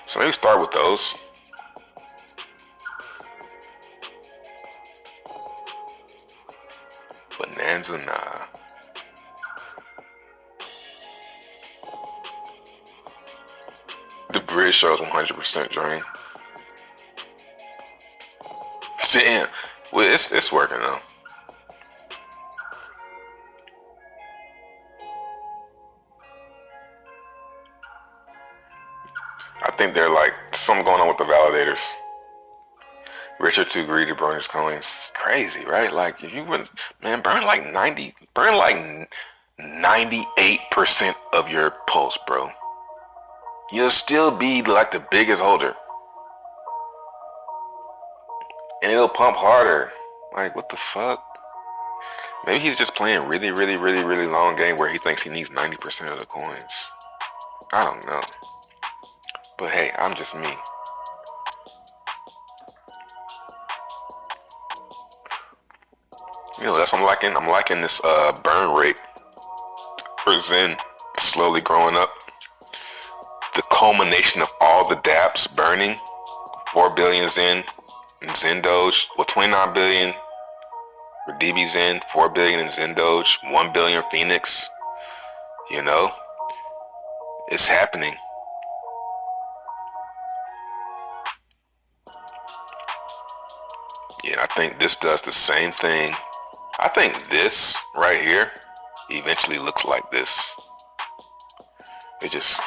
So maybe start with those. Bonanza, nah. The bridge shows 100% drain. Damn. Well, it's working though. I think they're like something going on with the validators. Rich or too greedy to burn his coins. It's crazy, right? Like if you went, man, burn like 98% of your pulse, bro. You'll still be like the biggest holder. And it'll pump harder. Like, what the fuck? Maybe he's just playing really long game where he thinks he needs 90% of the coins. I don't know. But hey, I'm just me. You know, that's what I'm liking. I'm liking this burn rate for Zen slowly growing up. The culmination of all the dApps burning. 4 billion Zen in Zen Doge. Well, 29 billion for DB Zen. 4 billion in Zen Doge. 1 billion Phoenix. You know, it's happening. Yeah, I think this does the same thing. I think this right here eventually looks like this. It just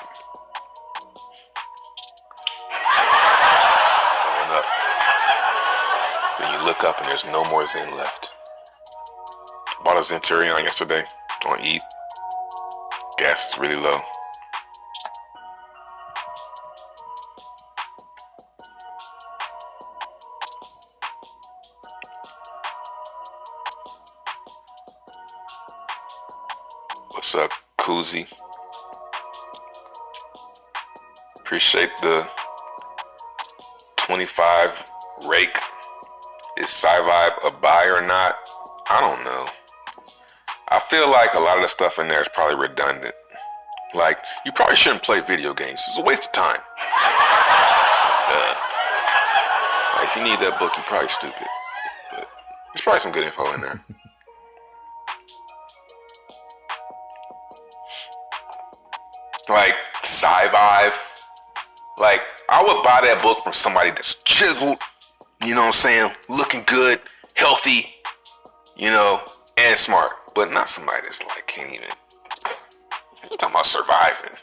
going up. Then you look up and there's no more Zen left. Bought a Zenturion yesterday on ETH. Gas is really low. What's up, Koozie? Appreciate the 25 rake. Is Sci-Vibe a buy or not? I don't know. I feel like a lot of the stuff in there is probably redundant. Like, you probably shouldn't play video games. It's a waste of time. Like, if you need that book, you're probably stupid. But there's probably some good info in there. Like, Sci-Vibe. Like, I would buy that book from somebody that's chiseled, you know what I'm saying? Looking good, healthy, you know, and smart. But not somebody that's like, can't even. You talking about surviving.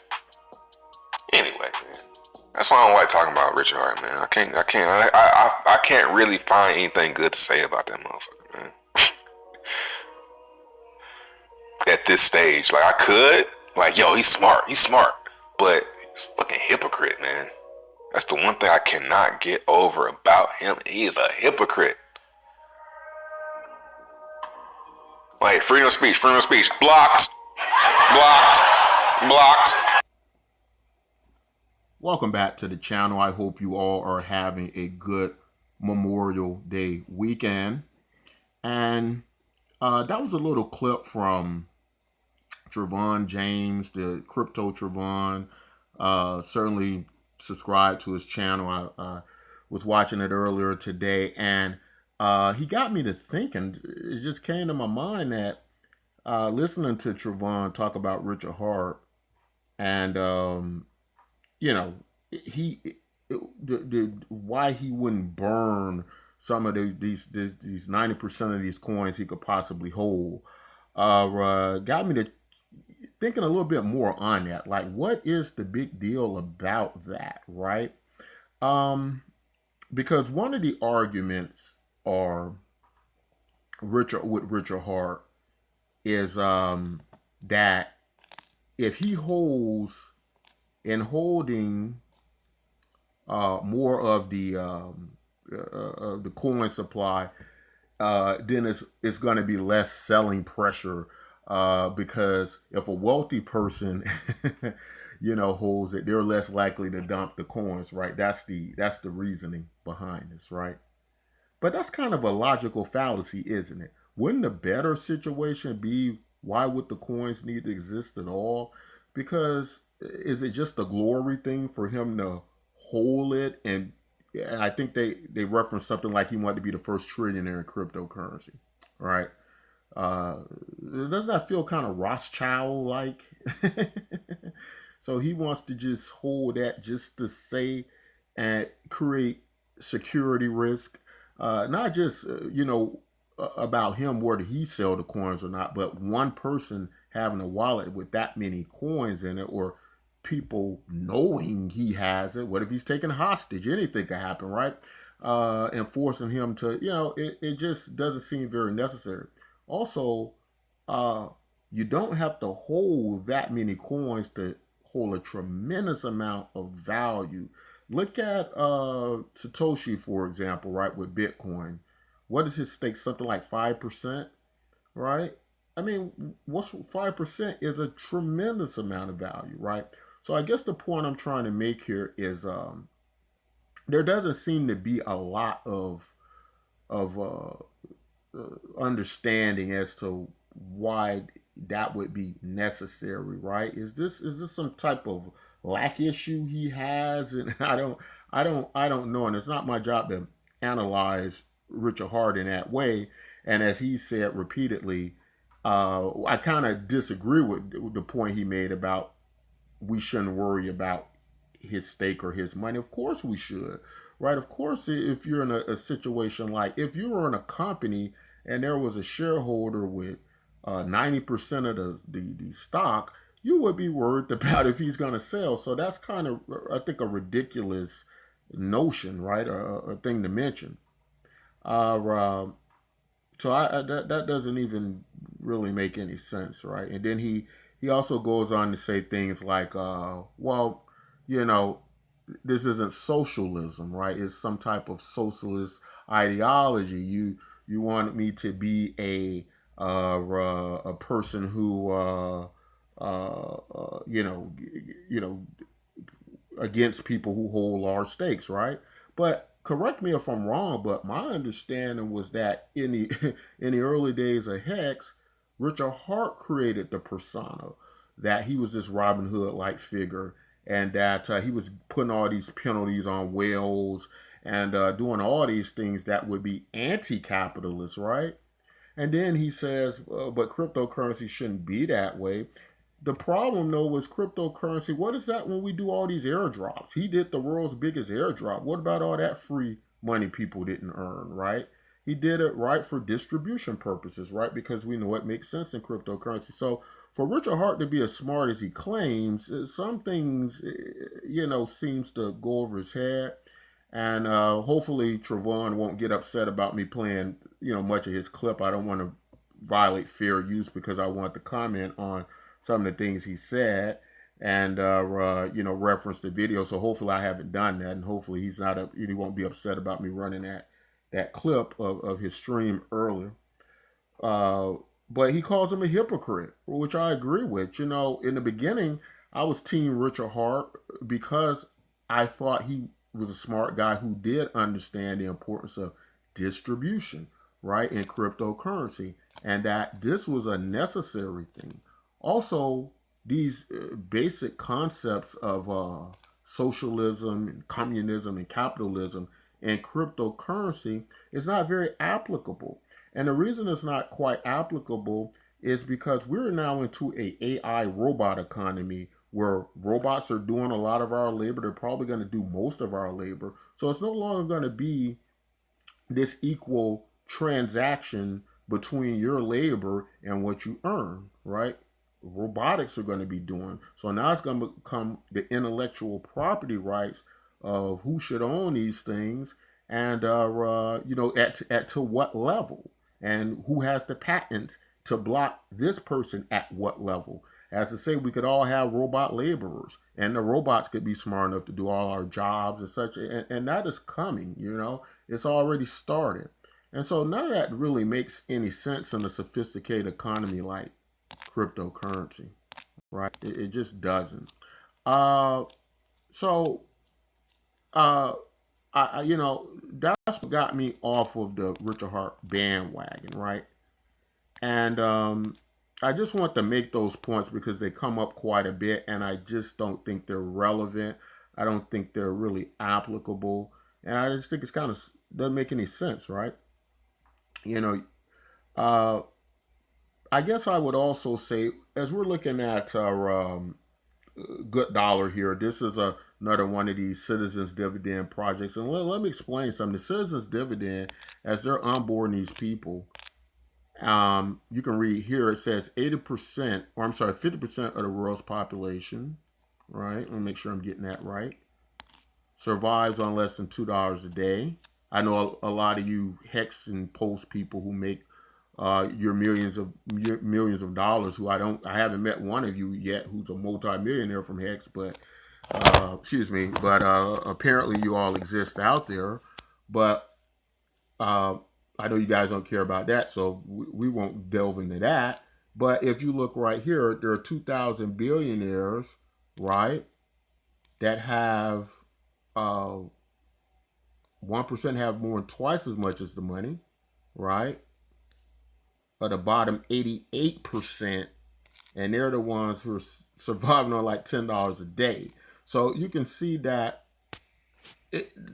Anyway, man. That's why I don't like talking about Richard Hart, man. I can't really find anything good to say about that motherfucker, man. At this stage. Like, I could. Like, yo, he's smart. But he's a fucking hypocrite, man. That's the one thing I cannot get over about him. He is a hypocrite. Like, freedom of speech. Blocked. Welcome back to the channel. I hope you all are having a good Memorial Day weekend. And that was a little clip from Trevon James, the Crypto Trevon. Certainly subscribe to his channel. I was watching it earlier today, and he got me to thinking. It just came to my mind that listening to Trevon talk about Richard Hart, and you know, why he wouldn't burn some of these 90% of these coins he could possibly hold, got me to thinking a little bit more on that. Like, what is the big deal about that, right? Because one of the arguments with Richard Hart is that if he holds in holding more of the coin supply, then it's going to be less selling pressure. Because if a wealthy person, you know, holds it, they're less likely to dump the coins, right? That's the reasoning behind this, right? But that's kind of a logical fallacy, isn't it? Wouldn't a better situation be, why would the coins need to exist at all? Because is it just a glory thing for him to hold it, and I think they referenced something like he wanted to be the first trillionaire in cryptocurrency, right? Doesn't that feel kind of Rothschild like? So he wants to just hold that just to say and create security risk, not just about him whether he sell the coins or not, but one person having a wallet with that many coins in it, or people knowing he has it. What if he's taken hostage? Anything could happen, right? And forcing him to, it just doesn't seem very necessary. Also, uh, you don't have to hold that many coins to hold a tremendous amount of value. Look at Satoshi, for example, right, with Bitcoin. What is his stake? Something like 5%, right? I mean, what's 5% is a tremendous amount of value, right? So I guess the point I'm trying to make here is there doesn't seem to be a lot of understanding as to why that would be necessary, right? Is this some type of lack issue he has? And I don't know, and it's not my job to analyze Richard Hart in that way. And as he said repeatedly, I kind of disagree with the point he made about we shouldn't worry about his stake or his money. Of course we should, right? Of course, if you're in a situation like if you were in a company and there was a shareholder with 90% of the stock, you would be worried about if he's going to sell. So that's kind of, I think, a ridiculous notion, right? A thing to mention. Uh, so that doesn't even really make any sense, right? And then he also goes on to say things like, well, you know, this isn't socialism, right? It's some type of socialist ideology. You want me to be a person who you know against people who hold large stakes, right? But correct me if I'm wrong, but my understanding was that in the in the early days of Hex, Richard Hart created the persona that he was this Robin Hood like figure, and that he was putting all these penalties on whales and doing all these things that would be anti-capitalist, right? And then he says, but cryptocurrency shouldn't be that way. The problem, though, was cryptocurrency. What is that when we do all these airdrops? He did the world's biggest airdrop. What about all that free money people didn't earn, right? He did it right for distribution purposes, right? Because we know it makes sense in cryptocurrency. So for Richard Hart to be as smart as he claims, some things, seems to go over his head. And hopefully Trevon won't get upset about me playing, much of his clip. I don't want to violate fair use because I want to comment on some of the things he said and reference the video. So hopefully I haven't done that, and hopefully he won't be upset about me running that clip of his stream earlier. Uh, but he calls him a hypocrite, which I agree with. In the beginning, I was Team Richard Hart because I thought he was a smart guy who did understand the importance of distribution, right, in cryptocurrency, and that this was a necessary thing. Also, these basic concepts of socialism, and communism, and capitalism and cryptocurrency is not very applicable. And the reason it's not quite applicable is because we're now into a AI robot economy where robots are doing a lot of our labor. They're probably going to do most of our labor. So it's no longer going to be this equal transaction between your labor and what you earn, right? Robotics are going to be doing. So now it's going to become the intellectual property rights of who should own these things, and at to what level, and who has the patent to block this person at what level. As to say, we could all have robot laborers, and the robots could be smart enough to do all our jobs and such, and that is coming. It's already started, and so none of that really makes any sense in a sophisticated economy like cryptocurrency, right? It just doesn't. Uh, so, uh, that's what got me off of the Richard Hart bandwagon, right? And I just want to make those points because they come up quite a bit, and I just don't think they're relevant. I don't think they're really applicable, and I just think it's kind of doesn't make any sense, right? You know, uh, I guess I would also say, as we're looking at our good dollar here, this is another one of these citizens dividend projects, and let me explain something. The citizens dividend, as they're onboarding these people, you can read here. It says 80%, or I'm sorry, 50% of the world's population. Right. Let me make sure I'm getting that right. Survives on less than $2 a day. I know a lot of you hex and post people who make your millions of dollars. Who I haven't met one of you yet who's a multimillionaire from Hex, but excuse me, but apparently you all exist out there. But uh, I know you guys don't care about that, so we won't delve into that. But if you look right here, there are 2,000 billionaires, right, that have 1% have more than twice as much as the money, right? At the bottom, 88%, and they're the ones who are surviving on like $10 a day. So you can see that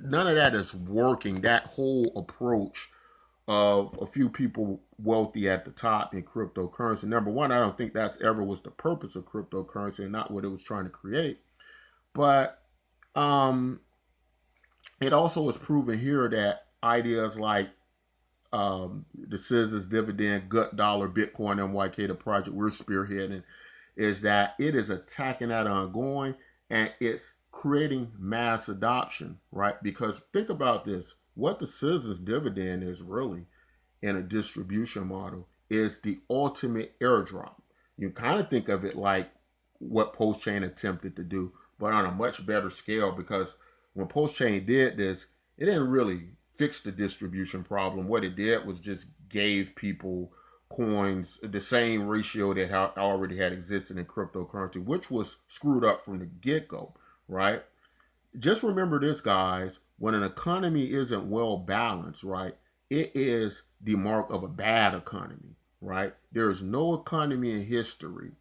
none of that is working. That whole approach of a few people wealthy at the top in cryptocurrency. Number one, I don't think that's ever was the purpose of cryptocurrency and not what it was trying to create. But um, it also is proven here that ideas like the Citizens Dividend, Gut Dollar, Bitcoin, MYK, the project we're spearheading, is that it is attacking that ongoing and it's creating mass adoption, right? Because think about this, what the Citizens Dividend is really in a distribution model is the ultimate airdrop. You kind of think of it like what Postchain attempted to do, but on a much better scale, because when Postchain did this, it didn't really fix the distribution problem. What it did was just gave people coins the same ratio that already had existed in cryptocurrency, which was screwed up from the get-go, right? Just remember this, guys, when an economy isn't well balanced, right, it is the mark of a bad economy, right? There is no economy in history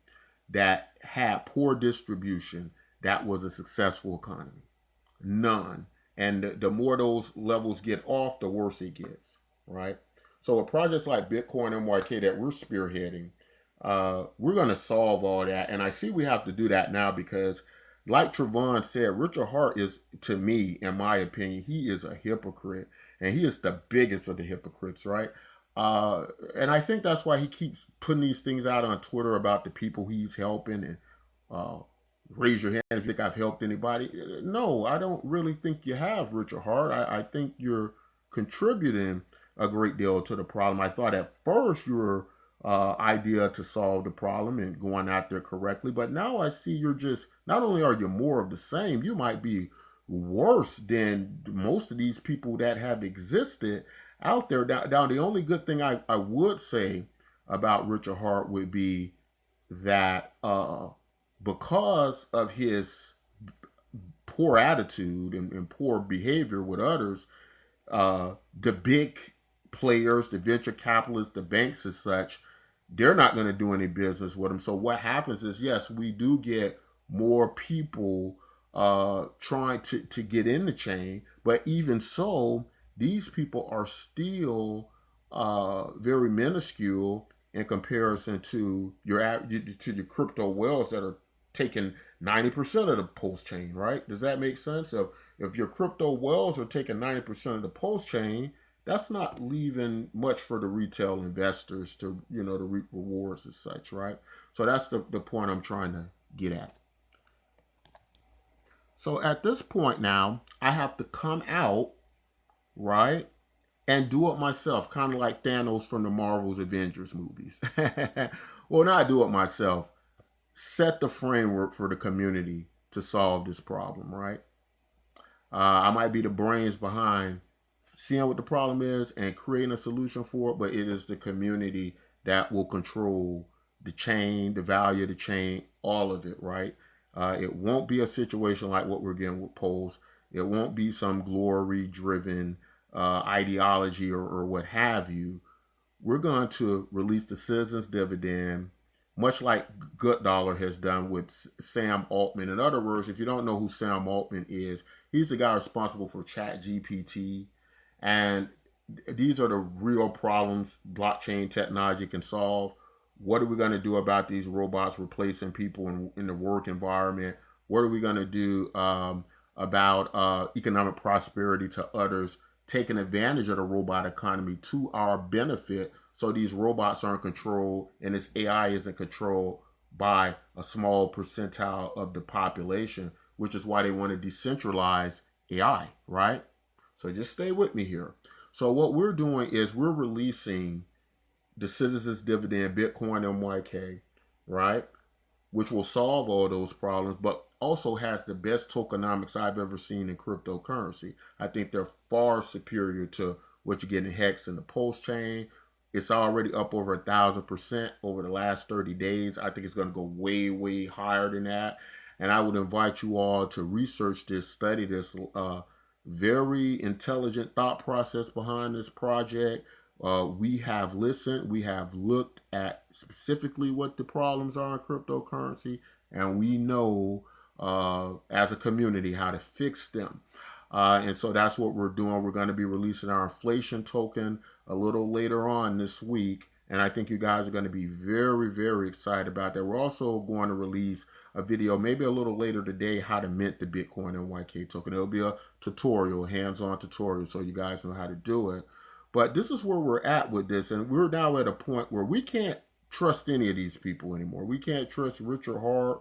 that had poor distribution that was a successful economy. None. And the more those levels get off, the worse it gets, right? So with projects like Bitcoin MYK that we're spearheading, we're going to solve all that. And I see we have to do that now because, like Trevon said, Richard Hart is, to me, in my opinion, he is a hypocrite. And he is the biggest of the hypocrites, right? And I think that's why he keeps putting these things out on Twitter about the people he's helping and uh, raise your hand if you think I've helped anybody. No, I don't really think you have, Richard Hart. I think you're contributing a great deal to the problem. I thought at first your idea to solve the problem and going out there correctly, but now I see you're just, not only are you more of the same, you might be worse than most of these people that have existed out there. Now the only good thing I would say about Richard Hart would be that because of his poor attitude and poor behavior with others, the big players, the venture capitalists, the banks as such, they're not going to do any business with him. So what happens is, yes, we do get more people trying to get in the chain, but even so, these people are still very minuscule in comparison to your crypto whales that are taking 90% of the post chain, right? Does that make sense? So if your crypto whales are taking 90% of the post chain, that's not leaving much for the retail investors to, to reap rewards as such, right? So that's the point I'm trying to get at. So at this point now, I have to come out, right, and do it myself, kind of like Thanos from the Marvel's Avengers movies. Well, not do it myself. Set the framework for the community to solve this problem, right? I might be the brains behind seeing what the problem is and creating a solution for it, but it is the community that will control the chain, the value of the chain, all of it, right? It won't be a situation like what we're getting with polls. It won't be some glory driven ideology or what have you. We're going to release the citizens dividend. much like Good Dollar has done with Sam Altman. In other words, if you don't know who Sam Altman is, he's the guy responsible for Chat GPT. And these are the real problems blockchain technology can solve. What are we going to do about these robots replacing people in the work environment? What are we going to do about economic prosperity to others, taking advantage of the robot economy to our benefit so these robots aren't controlled and this AI isn't controlled by a small percentile of the population, which is why they want to decentralize AI, right? So just stay with me here. So what we're doing is we're releasing the Citizens Dividend Bitcoin MYK, right? Which will solve all those problems, but also has the best tokenomics I've ever seen in cryptocurrency. I think they're far superior to what you get in Hex and the Pulse chain. It's already up over 1,000% over the last 30 days. I think it's going to go way, way higher than that. And I would invite you all to research this, study this. Very intelligent thought process behind this project. We have listened, we have looked at specifically what the problems are in cryptocurrency, and we know as a community how to fix them. And so that's what we're doing. We're going to be releasing our inflation token a little later on this week. And I think you guys are going to be very, very excited about that. We're also going to release a video, maybe a little later today, how to mint the Bitcoin NYK token. It'll be a tutorial, hands-on tutorial, so you guys know how to do it. But this is where we're at with this. And we're now at a point where we can't trust any of these people anymore. We can't trust Richard Hart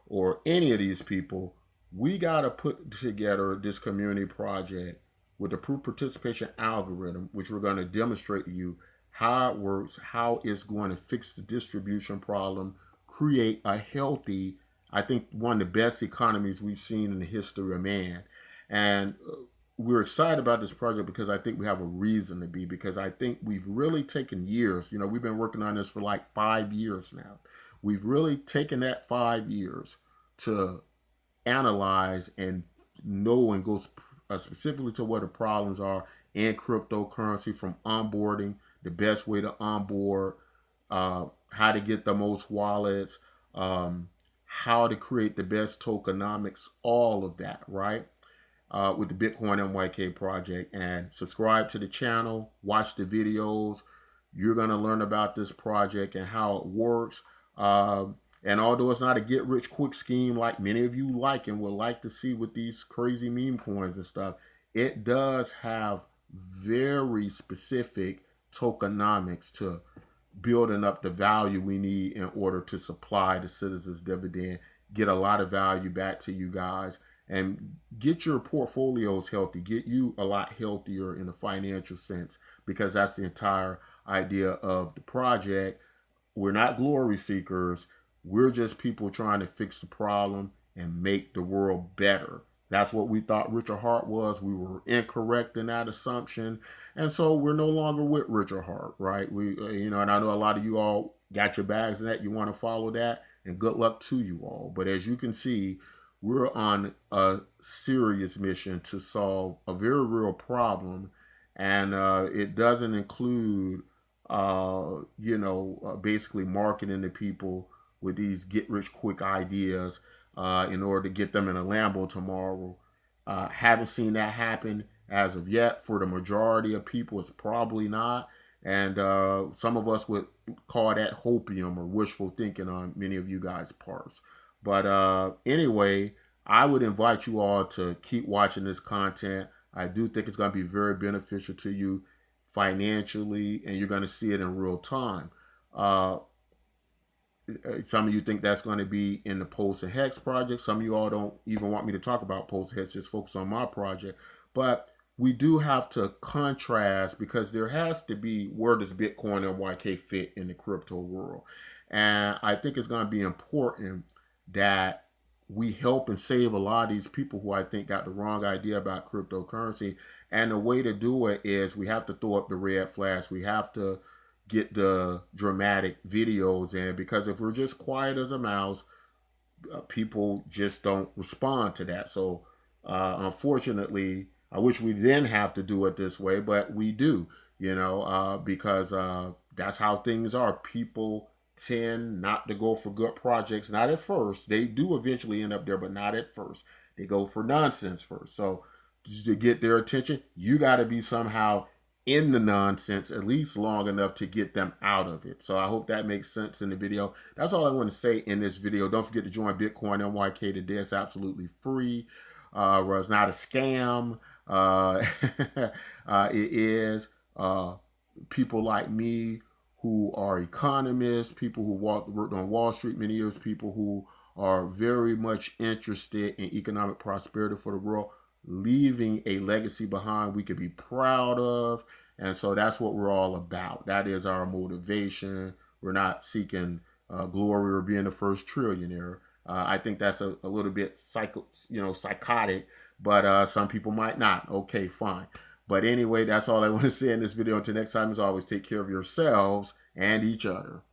or any of these people. We got to put together this community project with a proof participation algorithm, which we're going to demonstrate to you how it works, how it's going to fix the distribution problem, create a healthy, I think one of the best economies we've seen in the history of man. And we're excited about this project because I think we have a reason to be, because I think we've really taken years. You know, we've been working on this for like 5 years now. We've really taken that 5 years to analyze and know and go specifically to what the problems are in cryptocurrency, from onboarding, the best way to onboard, how to get the most wallets, how to create the best tokenomics, all of that, right? With the Bitcoin NYK project. And subscribe to the channel, watch the videos. You're going to learn about this project and how it works. And although it's not a get rich quick scheme like many of you like and would like to see with these crazy meme coins and stuff, it does have very specific tokenomics to building up the value we need in order to supply the Citizens Dividend, get a lot of value back to you guys, and get your portfolios healthy, get you a lot healthier in a financial sense, because that's the entire idea of the project. We're not glory seekers. We're just people trying to fix the problem and make the world better. That's what we thought Richard Hart was. We were incorrect in that assumption. And so we're no longer with Richard Hart, right? And I know a lot of you all got your bags in that. You want to follow that, and good luck to you all. But as you can see, we're on a serious mission to solve a very real problem. And it doesn't include, basically marketing to people with these get rich quick ideas in order to get them in a Lambo tomorrow. Haven't seen that happen as of yet. For the majority of people, it's probably not. And some of us would call that hopium or wishful thinking on many of you guys' parts. But anyway, I would invite you all to keep watching this content. I do think it's going to be very beneficial to you financially, and you're going to see it in real time. Some of you think that's going to be in the Pulse and Hex project. Some of you all don't even want me to talk about Pulse and Hex, just focus on my project. But we do have to contrast, because there has to be, where does Bitcoin and YK fit in the crypto world? And I think it's going to be important that we help and save a lot of these people who I think got the wrong idea about cryptocurrency. And the way to do it is we have to throw up the red flags. We have to get the dramatic videos in, because if we're just quiet as a mouse, people just don't respond to that. So unfortunately, I wish we didn't have to do it this way, but we do, because that's how things are. People tend not to go for good projects, not at first. They do eventually end up there, but not at first. They go for nonsense first. So to get their attention, you got to be somehow in the nonsense at least long enough to get them out of it. So I hope that makes sense in the video. That's all I want to say in this video. Don't forget to join Bitcoin NYK today. It's absolutely free. It's not a scam. It is people like me who are economists, people who worked on Wall Street many years, people who are very much interested in economic prosperity for the world, leaving a legacy behind we could be proud of. And so that's what we're all about. That is our motivation. We're not seeking glory or being the first trillionaire. I think that's a little bit psychotic, but some people might not. Okay, fine. But anyway, that's all I want to say in this video. Until next time, as always, take care of yourselves and each other.